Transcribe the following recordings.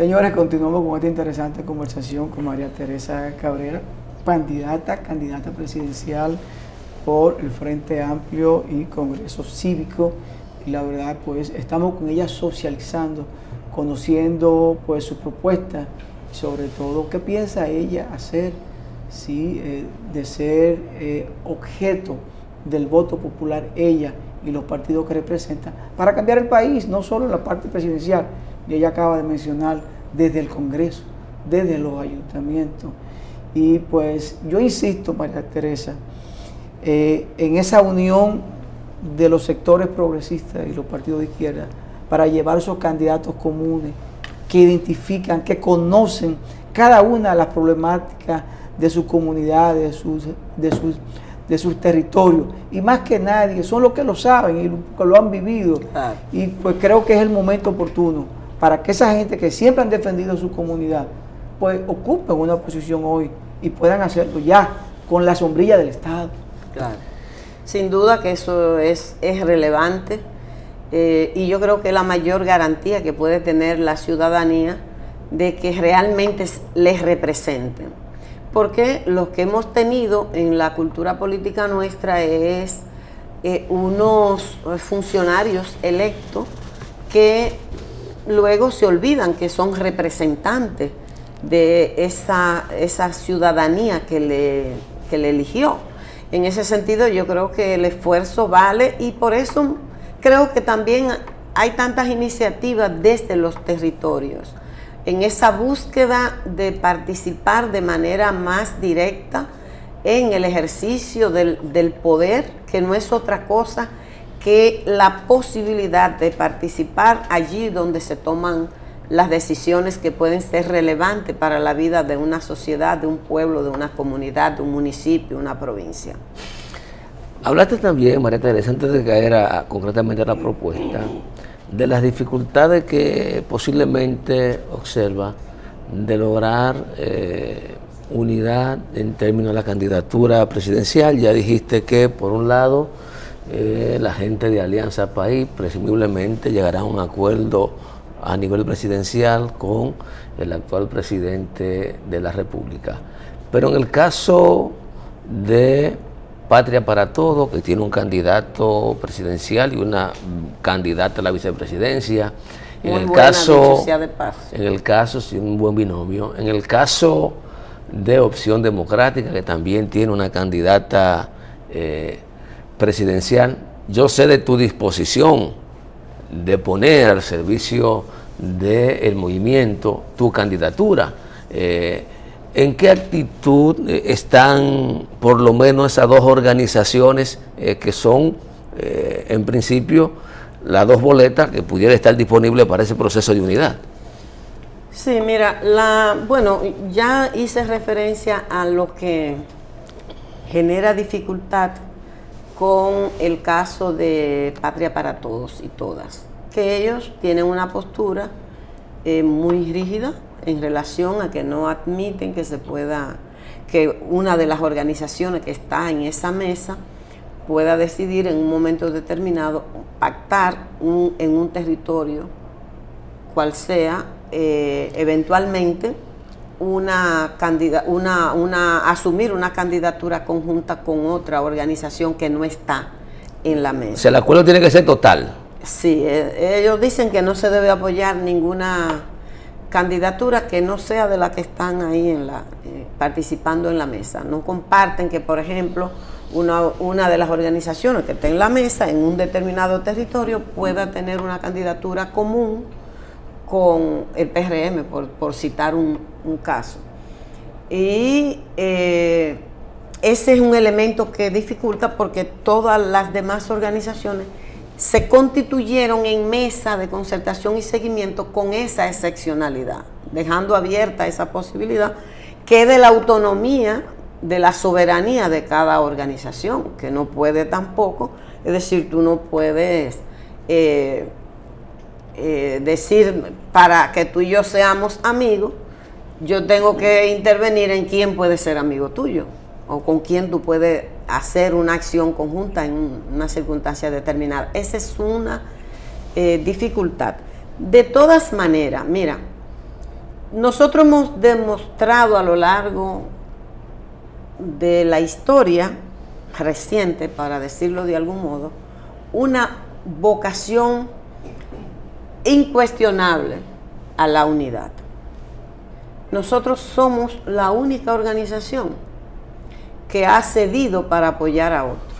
Señores, continuamos con esta interesante conversación con María Teresa Cabrera, candidata presidencial por el Frente Amplio y Congreso Cívico. Y la verdad, pues estamos con ella socializando, conociendo pues su propuesta, sobre todo qué piensa ella hacer, ¿sí? De ser objeto del voto popular ella y los partidos que representa para cambiar el país, no solo en la parte presidencial, y ella acaba de mencionar desde el Congreso, desde los ayuntamientos. Y pues yo insisto, María Teresa, en esa unión de los sectores progresistas y los partidos de izquierda para llevar esos candidatos comunes que identifican, que conocen cada una de las problemáticas de sus comunidades, de sus territorios, y más que nadie son los que lo saben y que lo han vivido. Y pues creo que es el momento oportuno para que esa gente que siempre han defendido su comunidad pues ocupen una posición hoy y puedan hacerlo ya con la sombrilla del Estado. Claro. Sin duda que eso es relevante, y yo creo que es la mayor garantía que puede tener la ciudadanía de que realmente les representen. Porque lo que hemos tenido en la cultura política nuestra es unos funcionarios electos que luego se olvidan que son representantes de esa ciudadanía que le eligió. En ese sentido yo creo que el esfuerzo vale, y por eso creo que también hay tantas iniciativas desde los territorios en esa búsqueda de participar de manera más directa en el ejercicio del poder, que no es otra cosa que la posibilidad de participar allí donde se toman las decisiones que pueden ser relevantes para la vida de una sociedad, de un pueblo, de una comunidad, de un municipio, una provincia. Hablaste también, María Teresa, antes de caer concretamente a la propuesta, de las dificultades que posiblemente observa de lograr unidad en términos de la candidatura presidencial. Ya dijiste que, por un lado, la gente de Alianza País presumiblemente llegará a un acuerdo a nivel presidencial con el actual presidente de la República. Pero en el caso de Patria para Todos, que tiene un candidato presidencial y una candidata a la vicepresidencia, en el caso, sí, un buen binomio. En el caso de Opción Democrática, que también tiene una candidata presidencial, yo sé de tu disposición de poner al servicio del movimiento tu candidatura. ¿En qué actitud están por lo menos esas dos organizaciones que son, en principio, las dos boletas que pudiera estar disponibles para ese proceso de unidad? Sí, mira, bueno, ya hice referencia a lo que genera dificultad con el caso de Patria para Todos y Todas, que ellos tienen una postura muy rígida en relación a que no admiten que una de las organizaciones que está en esa mesa pueda decidir en un momento determinado pactar en un territorio, cual sea, eventualmente asumir una candidatura conjunta con otra organización que no está en la mesa. O sea, el acuerdo tiene que ser total. Sí, ellos dicen que no se debe apoyar ninguna candidatura que no sea de la que están ahí participando en la mesa. No comparten que, por ejemplo, una de las organizaciones que está en la mesa en un determinado territorio pueda tener una candidatura común con el PRM, por citar un caso. Y ese es un elemento que dificulta, porque todas las demás organizaciones se constituyeron en mesa de concertación y seguimiento con esa excepcionalidad, dejando abierta esa posibilidad que de la autonomía, de la soberanía de cada organización, que no puede tampoco, es decir, tú no puedes decir, para que tú y yo seamos amigos, yo tengo que intervenir en quién puede ser amigo tuyo o con quién tú puedes hacer una acción conjunta en una circunstancia determinada. Esa es una dificultad. De todas maneras, mira, nosotros hemos demostrado a lo largo de la historia reciente, para decirlo de algún modo, una vocación incuestionable a la unidad. Nosotros somos la única organización que ha cedido para apoyar a otro,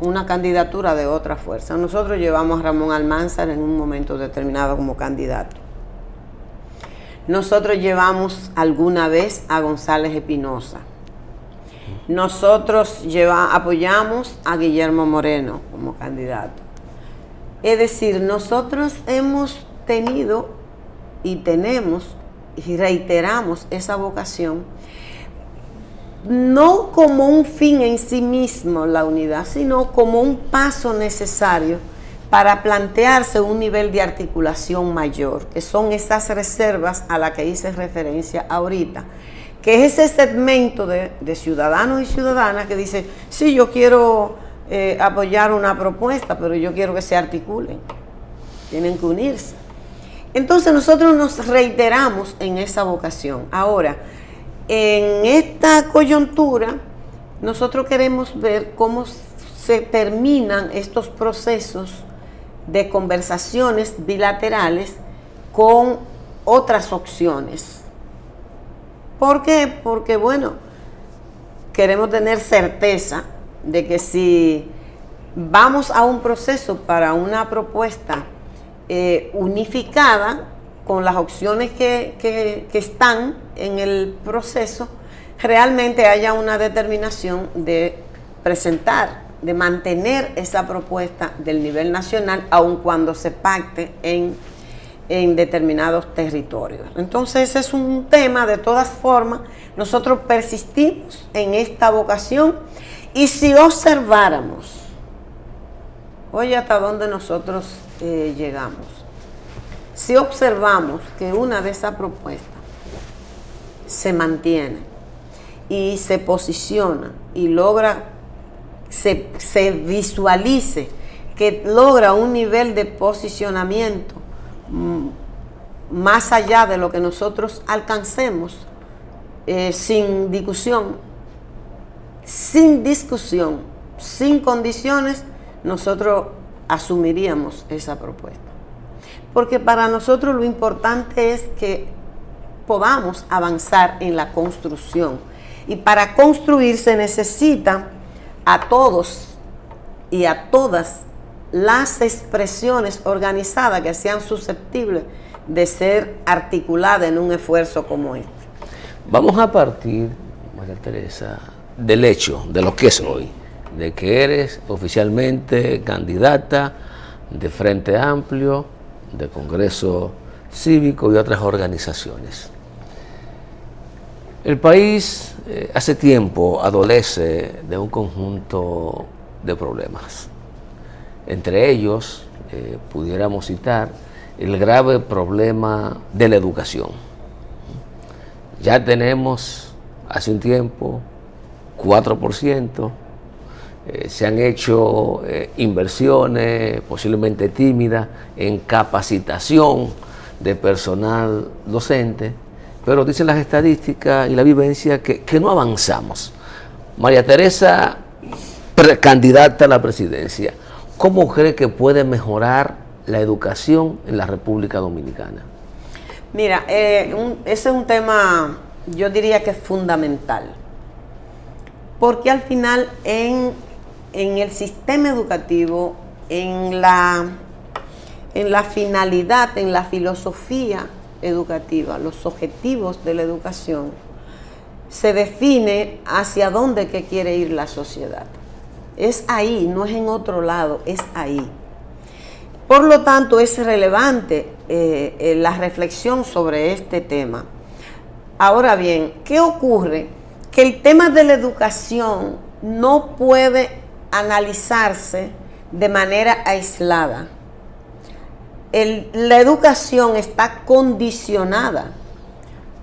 una candidatura de otra fuerza. Nosotros llevamos a Ramón Almanzar en un momento determinado como candidato. Nosotros llevamos alguna vez a González Espinosa. Nosotros apoyamos a Guillermo Moreno como candidato. Es decir, nosotros hemos tenido y tenemos y reiteramos esa vocación, no como un fin en sí mismo la unidad, sino como un paso necesario para plantearse un nivel de articulación mayor, que son esas reservas a las que hice referencia ahorita, que es ese segmento de ciudadanos y ciudadanas que dice, sí, yo quiero apoyar una propuesta, pero yo quiero que se articulen, tienen que unirse. Entonces nosotros nos reiteramos en esa vocación. Ahora, en esta coyuntura, nosotros queremos ver cómo se terminan estos procesos de conversaciones bilaterales con otras opciones. ¿Por qué? Porque, bueno, queremos tener certeza de que si vamos a un proceso para una propuesta unificada con las opciones que están en el proceso, realmente haya una determinación de presentar, de mantener esa propuesta del nivel nacional, aun cuando se pacte en determinados territorios. Entonces ese es un tema. De todas formas, nosotros persistimos en esta vocación, y si observáramos, oye, hasta dónde nosotros llegamos, si observamos que una de esas propuestas se mantiene y se posiciona y logra, se visualice que logra un nivel de posicionamiento más allá de lo que nosotros alcancemos, sin discusión, sin condiciones, nosotros asumiríamos esa propuesta. Porque para nosotros lo importante es que podamos avanzar en la construcción. Y para construir se necesita a todos y a todas las expresiones organizadas que sean susceptibles de ser articuladas en un esfuerzo como este. Vamos a partir, María Teresa, del hecho, de lo que es hoy, de que eres oficialmente candidata de Frente Amplio, de Congreso Cívico y otras organizaciones. El país hace tiempo adolece de un conjunto de problemas. Entre ellos, pudiéramos citar el grave problema de la educación. Ya tenemos hace un tiempo 4%, se han hecho inversiones, posiblemente tímidas, en capacitación de personal docente, pero dicen las estadísticas y la vivencia que no avanzamos. María Teresa, candidata a la presidencia, ¿cómo cree que puede mejorar la educación en la República Dominicana? Mira, ese es un tema, yo diría que es fundamental, porque al final en el sistema educativo, en la finalidad, en la filosofía educativa, los objetivos de la educación, se define hacia dónde que quiere ir la sociedad. Es ahí, no es en otro lado, es ahí. Por lo tanto, es relevante la reflexión sobre este tema. Ahora bien, ¿qué ocurre? Que el tema de la educación no puede analizarse de manera aislada. La educación está condicionada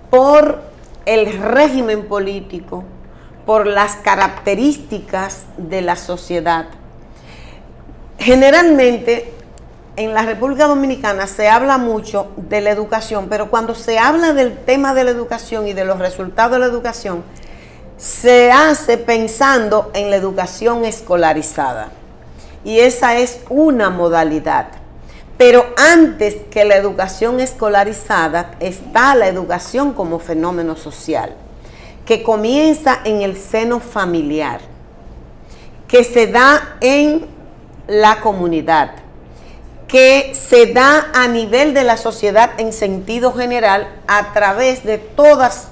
por el régimen político, por las características de la sociedad. Generalmente, en la República Dominicana se habla mucho de la educación, pero cuando se habla del tema de la educación y de los resultados de la educación, se hace pensando en la educación escolarizada. Y esa es una modalidad. Pero antes que la educación escolarizada está la educación como fenómeno social, que comienza en el seno familiar, que se da en la comunidad, que se da a nivel de la sociedad en sentido general a través de todas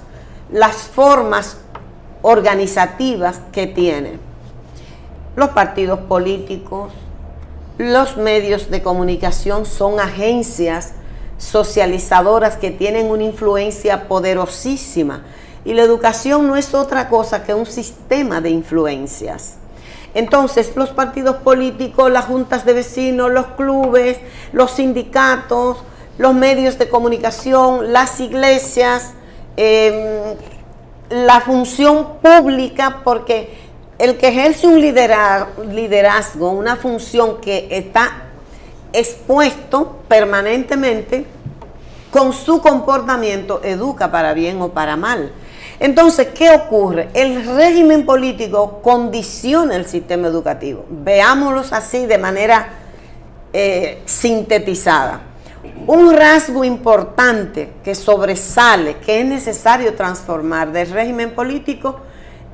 las formas organizativas que tiene. Los partidos políticos, los medios de comunicación son agencias socializadoras que tienen una influencia poderosísima, y la educación no es otra cosa que un sistema de influencias. Entonces, los partidos políticos, las juntas de vecinos, los clubes, los sindicatos, los medios de comunicación, las iglesias, la función pública, porque el que ejerce un liderazgo, una función que está expuesto permanentemente, con su comportamiento educa para bien o para mal. Entonces, ¿qué ocurre? El régimen político condiciona el sistema educativo. Veámoslos así de manera sintetizada. Un rasgo importante que sobresale, que es necesario transformar del régimen político,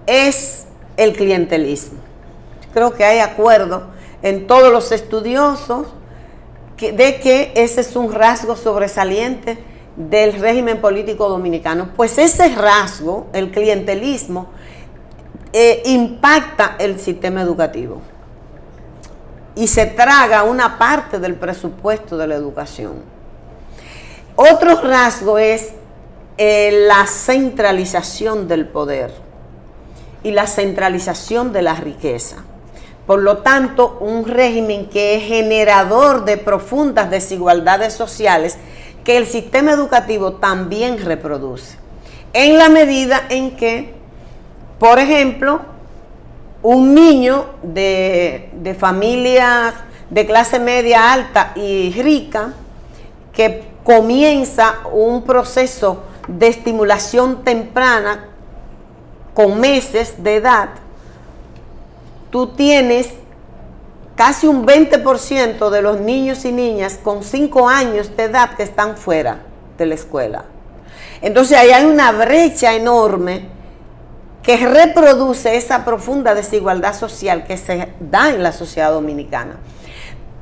es el clientelismo. Creo que hay acuerdo en todos los estudiosos de que ese es un rasgo sobresaliente del régimen político dominicano. Pues ese rasgo, el clientelismo, impacta el sistema educativo y se traga una parte del presupuesto de la educación. Otro rasgo es la centralización del poder y la centralización de la riqueza. Por lo tanto, un régimen que es generador de profundas desigualdades sociales que el sistema educativo también reproduce, en la medida en que, por ejemplo, un niño de familias de clase media alta y rica que comienza un proceso de estimulación temprana con meses de edad, tú tienes casi un 20% de los niños y niñas con 5 años de edad que están fuera de la escuela. Entonces ahí hay una brecha enorme que reproduce esa profunda desigualdad social que se da en la sociedad dominicana.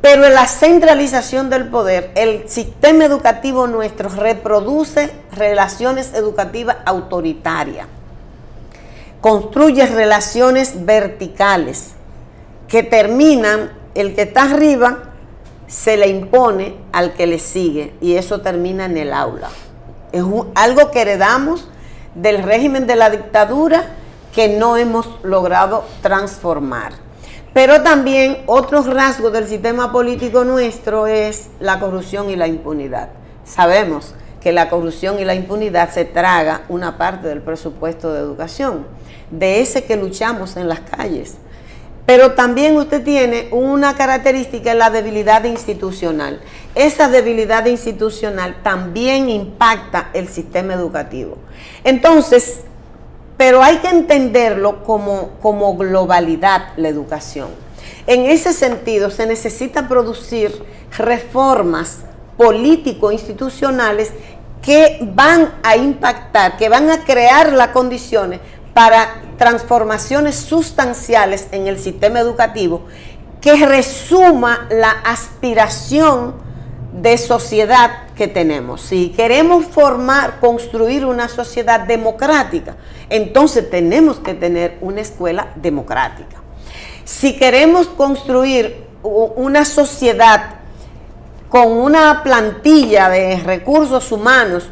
Pero en la centralización del poder, el sistema educativo nuestro reproduce relaciones educativas autoritarias, construye relaciones verticales que terminan, el que está arriba se le impone al que le sigue, y eso termina en el aula. Es algo que heredamos del régimen de la dictadura que no hemos logrado transformar. Pero también otro rasgo del sistema político nuestro es la corrupción y la impunidad. Sabemos que la corrupción y la impunidad se traga una parte del presupuesto de educación, de ese que luchamos en las calles. Pero también usted tiene una característica, la debilidad institucional. Esa debilidad institucional también impacta el sistema educativo. Entonces, pero hay que entenderlo como globalidad, la educación. En ese sentido, se necesita producir reformas político-institucionales que van a impactar, que van a crear las condiciones para transformaciones sustanciales en el sistema educativo que resuma la aspiración de sociedad que tenemos. Si queremos construir una sociedad democrática, entonces tenemos que tener una escuela democrática. Si queremos construir una sociedad con una plantilla de recursos humanos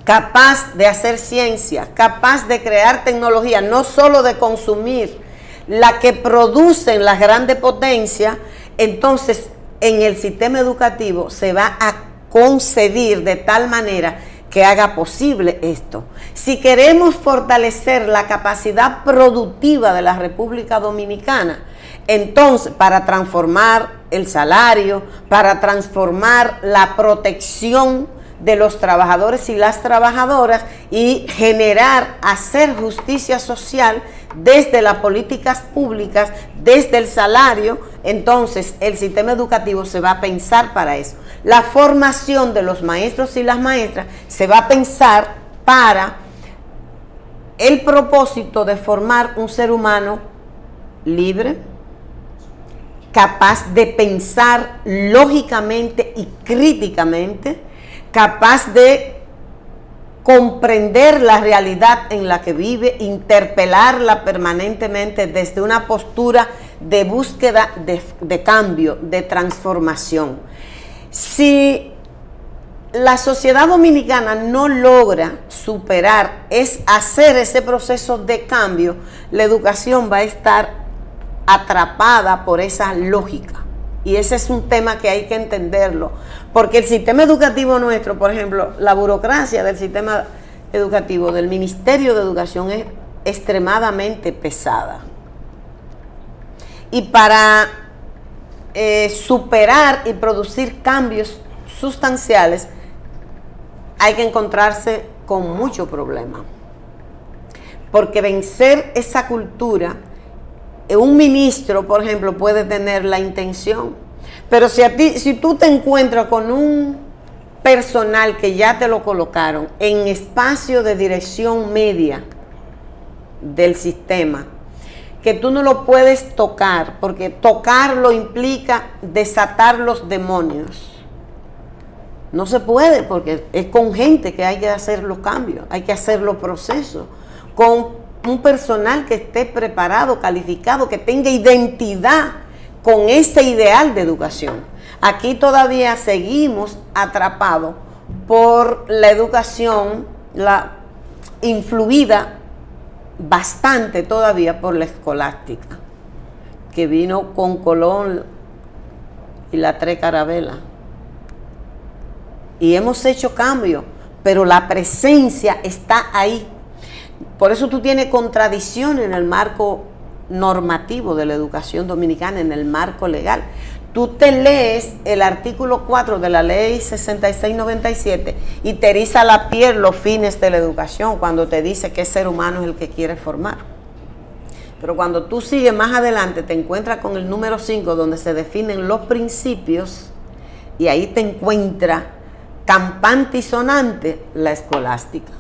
capaz de hacer ciencia, capaz de crear tecnología, no solo de consumir la que producen las grandes potencias, entonces en el sistema educativo se va a concebir de tal manera que haga posible esto. Si queremos fortalecer la capacidad productiva de la República Dominicana, entonces para transformar el salario, para transformar la protección de los trabajadores y las trabajadoras y generar, hacer justicia social desde las políticas públicas, desde el salario. Entonces el sistema educativo se va a pensar para eso. La formación de los maestros y las maestras se va a pensar para el propósito de formar un ser humano libre, capaz de pensar lógicamente y críticamente, capaz de comprender la realidad en la que vive, interpelarla permanentemente desde una postura de búsqueda de cambio, de transformación. Si la sociedad dominicana no logra superar, hacer ese proceso de cambio, la educación va a estar atrapada por esa lógica. Y ese es un tema que hay que entenderlo, porque el sistema educativo nuestro, por ejemplo, la burocracia del sistema educativo, del Ministerio de Educación, es extremadamente pesada. Y para superar y producir cambios sustanciales, hay que encontrarse con mucho problema. Porque vencer esa cultura, un ministro, por ejemplo, puede tener la intención, pero si tú te encuentras con un personal que ya te lo colocaron en espacio de dirección media del sistema, que tú no lo puedes tocar, porque tocarlo implica desatar los demonios. No se puede, porque es con gente que hay que hacer los cambios, hay que hacer los procesos, con un personal que esté preparado, calificado, que tenga identidad con ese ideal de educación. Aquí todavía seguimos atrapados por la educación, influida bastante todavía por la escolástica, que vino con Colón y la Tres Carabelas. Y hemos hecho cambios, pero la presencia está ahí. Por eso tú tienes contradicción en el marco normativo de la educación dominicana, en el marco legal. Tú te lees el artículo 4 de la ley 6697 y te eriza la piel los fines de la educación cuando te dice que ser humano es el que quiere formar. Pero cuando tú sigues más adelante te encuentras con el número 5 donde se definen los principios y ahí te encuentras campante y sonante la escolástica.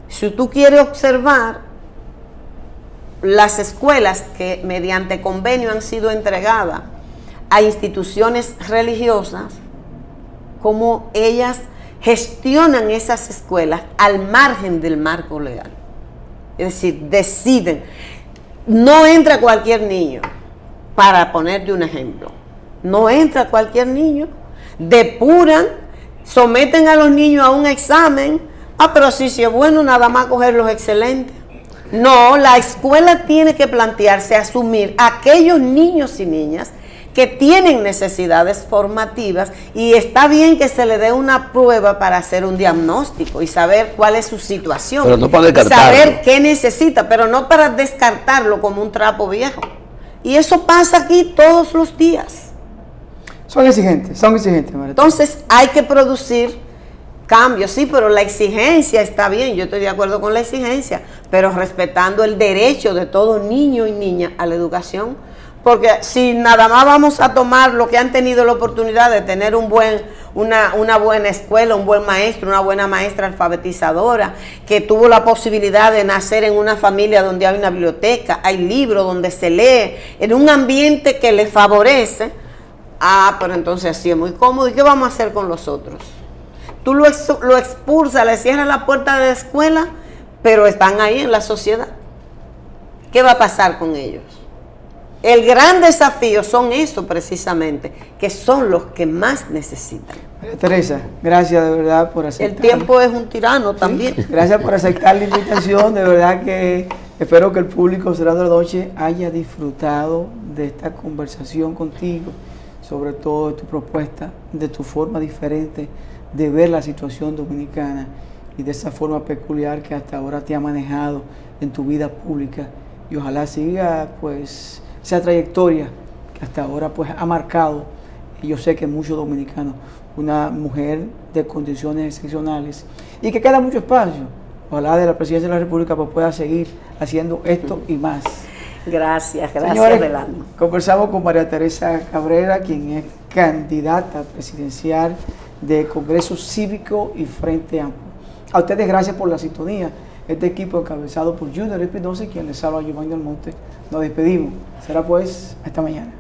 Si tú quieres observar las escuelas que mediante convenio han sido entregadas a instituciones religiosas, cómo ellas gestionan esas escuelas al margen del marco legal. Es decir, deciden. No entra cualquier niño, para ponerte un ejemplo. No entra cualquier niño, depuran, someten a los niños a un examen. Pero si es bueno, nada más coger los excelentes. No, la escuela tiene que plantearse, asumir a aquellos niños y niñas que tienen necesidades formativas, y está bien que se le dé una prueba para hacer un diagnóstico y saber cuál es su situación. Pero no para descartarlo. Saber qué necesita, pero no para descartarlo como un trapo viejo. Y eso pasa aquí todos los días. Son exigentes, María. Entonces hay que producir cambios, sí, pero la exigencia está bien, yo estoy de acuerdo con la exigencia, pero respetando el derecho de todo niño y niña a la educación, porque si nada más vamos a tomar lo que han tenido la oportunidad de tener una buena escuela, un buen maestro, una buena maestra alfabetizadora, que tuvo la posibilidad de nacer en una familia donde hay una biblioteca, hay libros donde se lee, en un ambiente que le favorece, pero entonces así es muy cómodo. ¿Y qué vamos a hacer con los otros? Tú lo expulsas, le cierras la puerta de la escuela, pero están ahí en la sociedad. ¿Qué va a pasar con ellos? El gran desafío son eso precisamente, que son los que más necesitan. María Teresa, gracias de verdad por aceptar. El tiempo es un tirano también. Sí, gracias por aceptar la invitación, de verdad que espero que el público Cerrando la Noche haya disfrutado de esta conversación contigo, sobre todo de tu propuesta, de tu forma diferente de ver la situación dominicana y de esa forma peculiar que hasta ahora te ha manejado en tu vida pública, y ojalá siga pues esa trayectoria que hasta ahora pues ha marcado, y yo sé que muchos dominicanos, una mujer de condiciones excepcionales y que queda mucho espacio. Ojalá de la Presidencia de la República pues pueda seguir haciendo esto y más. Gracias, Señores, del alma. Conversamos con María Teresa Cabrera, quien es candidata presidencial de Congreso Cívico y Frente Amplio. A ustedes gracias por la sintonía. Este equipo encabezado por Junior Espinosa, quien les habla a Giovanni Almonte. Nos despedimos. Será pues hasta mañana.